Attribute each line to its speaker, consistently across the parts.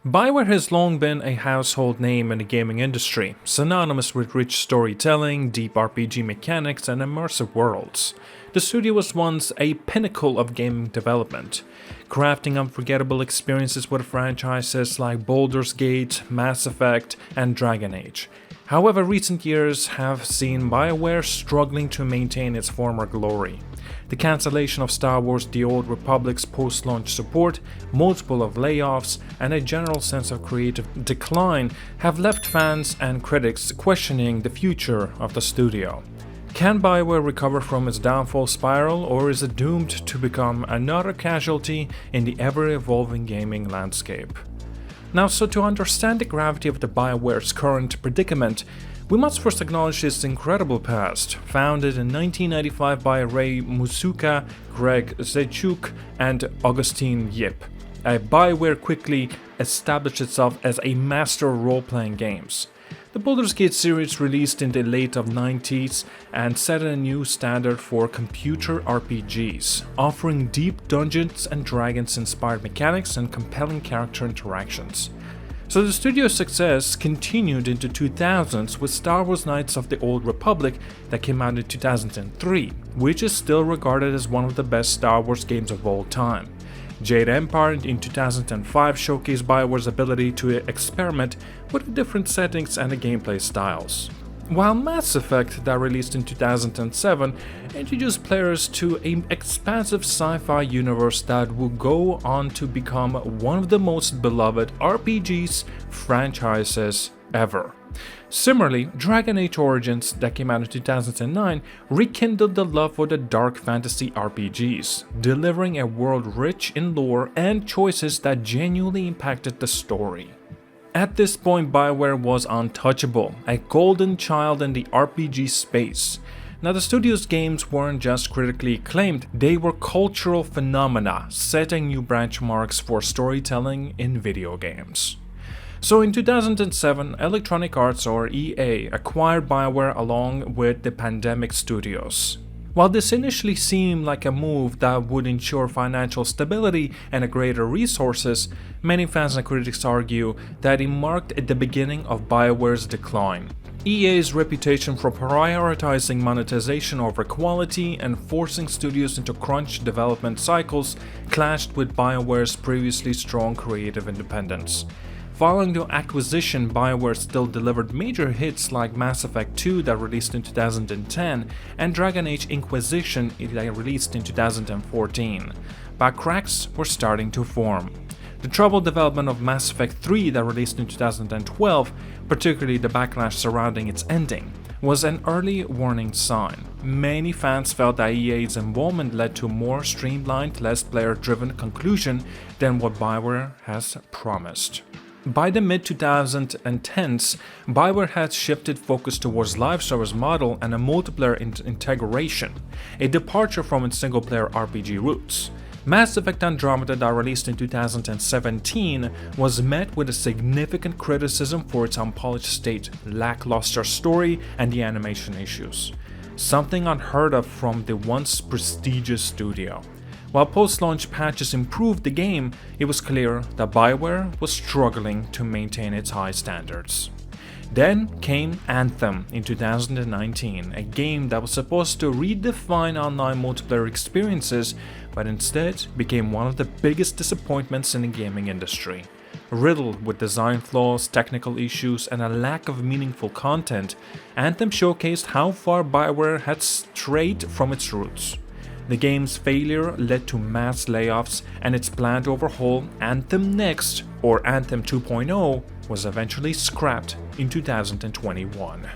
Speaker 1: BioWare has long been a household name in the gaming industry, synonymous with rich storytelling, deep RPG mechanics, and immersive worlds. The studio was once a pinnacle of gaming development, crafting unforgettable experiences with franchises like Baldur's Gate, Mass Effect, and Dragon Age. However, recent years have seen BioWare struggling to maintain its former glory. The cancellation of Star Wars: The Old Republic's post-launch support, multiple of layoffs, and a general sense of creative decline have left fans and critics questioning the future of the studio. Can BioWare recover from its downfall spiral, or is it doomed to become another casualty in the ever-evolving gaming landscape? Now, so to understand the gravity of the BioWare's current predicament, we must first acknowledge its incredible past. Founded in 1995 by Ray Musuka, Greg Zechuk, and Augustine Yip, BioWare quickly established itself as a master of role-playing games. The Baldur's Gate series released in the late 90s and set a new standard for computer RPGs, offering deep Dungeons and Dragons inspired mechanics and compelling character interactions. So the studio's success continued into 2000s with Star Wars: Knights of the Old Republic that came out in 2003, which is still regarded as one of the best Star Wars games of all time. Jade Empire in 2005 showcased BioWare's ability to experiment with different settings and the gameplay styles. While Mass Effect, that released in 2007, introduced players to an expansive sci-fi universe that would go on to become one of the most beloved RPGs franchises ever. Similarly, Dragon Age Origins, that came out in 2009, rekindled the love for the dark fantasy RPGs, delivering a world rich in lore and choices that genuinely impacted the story. At this point, BioWare was untouchable, a golden child in the RPG space. Now, the studio's games weren't just critically acclaimed, they were cultural phenomena, setting new benchmarks for storytelling in video games. So in 2007, Electronic Arts, or EA, acquired BioWare along with the Pandemic Studios. While this initially seemed like a move that would ensure financial stability and greater resources, many fans and critics argue that it marked the beginning of BioWare's decline. EA's reputation for prioritizing monetization over quality and forcing studios into crunch development cycles clashed with BioWare's previously strong creative independence. Following the acquisition, BioWare still delivered major hits like Mass Effect 2 that released in 2010 and Dragon Age Inquisition that released in 2014, but cracks were starting to form. The troubled development of Mass Effect 3 that released in 2012, particularly the backlash surrounding its ending, was an early warning sign. Many fans felt that EA's involvement led to a more streamlined, less player-driven conclusion than what BioWare has promised. By the mid-2010s, BioWare had shifted focus towards live service model and a multiplayer integration, a departure from its single-player RPG roots. Mass Effect Andromeda, that released in 2017, was met with a significant criticism for its unpolished state, lackluster story, and the animation issues, something unheard of from the once prestigious studio. While post-launch patches improved the game, it was clear that BioWare was struggling to maintain its high standards. Then came Anthem in 2019, a game that was supposed to redefine online multiplayer experiences, but instead became one of the biggest disappointments in the gaming industry. Riddled with design flaws, technical issues, and a lack of meaningful content, Anthem showcased how far BioWare had strayed from its roots. The game's failure led to mass layoffs, and its planned overhaul, Anthem Next, or Anthem 2.0, was eventually scrapped in 2021.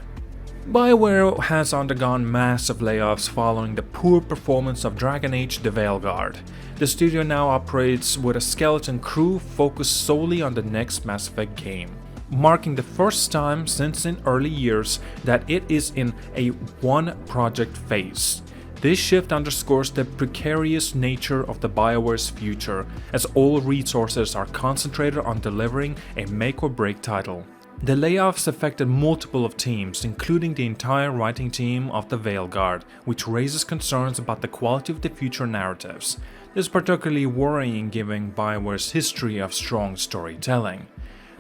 Speaker 1: BioWare has undergone massive layoffs following the poor performance of Dragon Age: The Veilguard. The studio now operates with a skeleton crew focused solely on the next Mass Effect game, marking the first time since in early years that it is in a one-project phase. This shift underscores the precarious nature of the BioWare's future, as all resources are concentrated on delivering a make-or-break title. The layoffs affected multiple of teams, including the entire writing team of the Veilguard, which raises concerns about the quality of the future narratives. This is particularly worrying given BioWare's history of strong storytelling.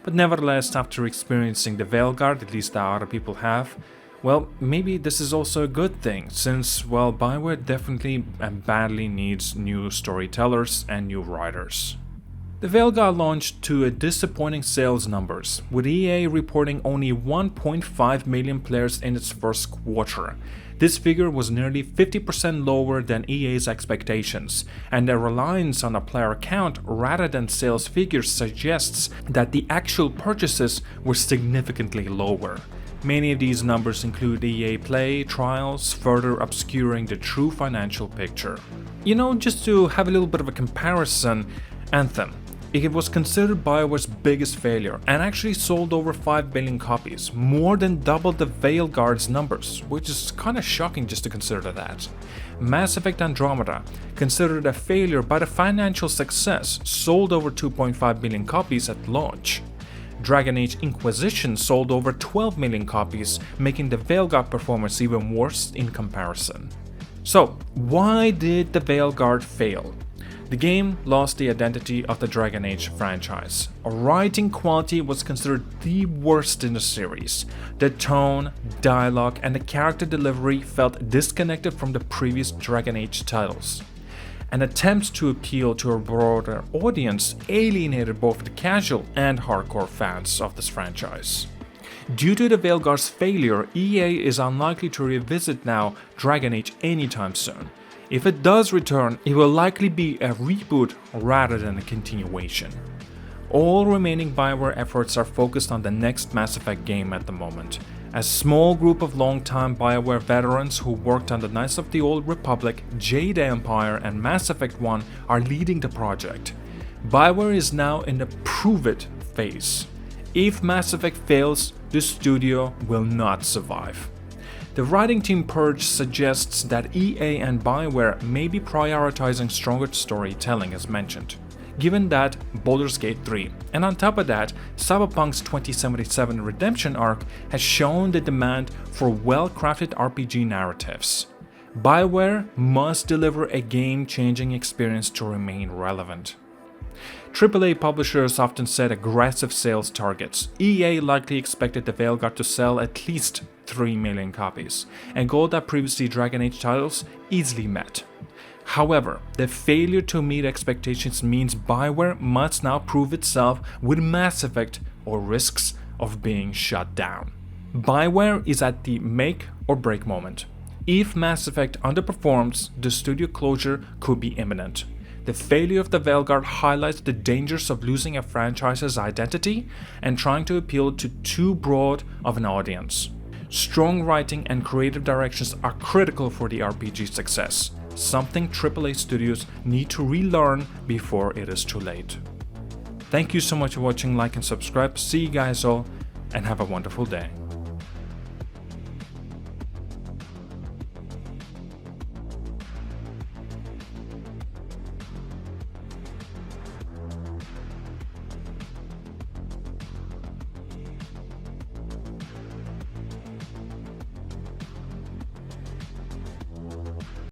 Speaker 1: But nevertheless, after experiencing the Veilguard, at least that other people have, well, maybe this is also a good thing, since, well, BioWare definitely and badly needs new storytellers and new writers. The Veilguard launched to a disappointing sales numbers, with EA reporting only 1.5 million players in its first quarter. This figure was nearly 50% lower than EA's expectations, and their reliance on a player count rather than sales figures suggests that the actual purchases were significantly lower. Many of these numbers include EA Play trials, further obscuring the true financial picture. You know, just to have a little bit of a comparison, Anthem. It was considered BioWare's biggest failure and actually sold over 5 billion copies, more than double the Veilguard's numbers, which is kinda shocking just to consider that. Mass Effect Andromeda, considered a failure but a financial success, sold over 2.5 million copies at launch. Dragon Age Inquisition sold over 12 million copies, making the Veilguard performance even worse in comparison. So, why did the Veilguard fail? The game lost the identity of the Dragon Age franchise. Writing quality was considered the worst in the series. The tone, dialogue, and the character delivery felt disconnected from the previous Dragon Age titles. An attempt to appeal to a broader audience alienated both the casual and hardcore fans of this franchise. Due to the Veilguard's failure, EA is unlikely to revisit now Dragon Age anytime soon. If it does return, it will likely be a reboot rather than a continuation. All remaining BioWare efforts are focused on the next Mass Effect game at the moment. A small group of long-time BioWare veterans who worked on the Knights of the Old Republic, Jade Empire, and Mass Effect 1 are leading the project. BioWare is now in the prove-it phase. If Mass Effect fails, the studio will not survive. The writing team purge suggests that EA and BioWare may be prioritizing stronger storytelling as mentioned, given that Baldur's Gate 3, and on top of that, Cyberpunk's 2077 redemption arc has shown the demand for well-crafted RPG narratives. BioWare must deliver a game-changing experience to remain relevant. AAA publishers often set aggressive sales targets. EA likely expected the Veilguard to sell at least 3 million copies, and goal that previously Dragon Age titles easily met. However, the failure to meet expectations means BioWare must now prove itself with Mass Effect or risks of being shut down. BioWare is at the make or break moment. If Mass Effect underperforms, the studio closure could be imminent. The failure of the Veilguard highlights the dangers of losing a franchise's identity and trying to appeal to too broad of an audience. Strong writing and creative directions are critical for the RPG success, something AAA studios need to relearn before it is too late. Thank you so much for watching, like and subscribe, see you guys all, and have a wonderful day.